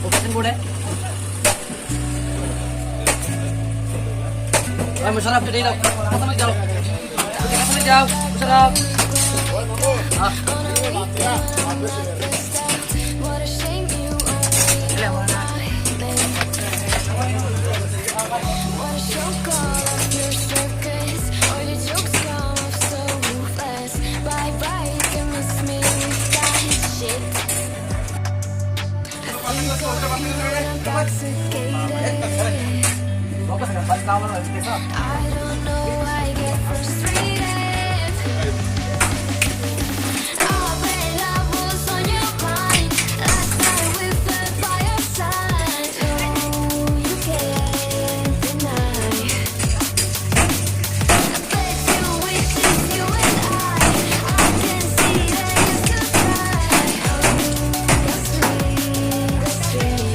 Open board है। Ay, masarap dito dito. Masarap dito. Masarap dito. Masarap. Ah. I don't know why I get frustrated. Oh, when love was on your mind, last night we fell by your side. Oh, you can't deny. I bet you wish it's you and I can see that you still try. Oh, that's sweet, that's sweet.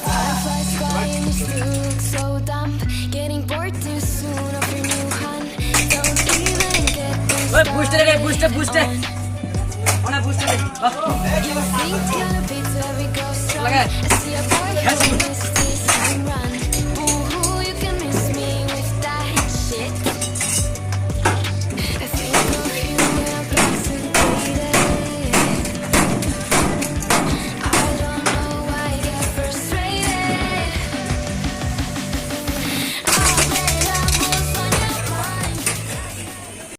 Fireflies flying, you still look so dumb. Getting bored too soon of your new hunt. Don't even get this started. Boost it. On a boost it. You think you're gonna beat every ghost song. I see a boy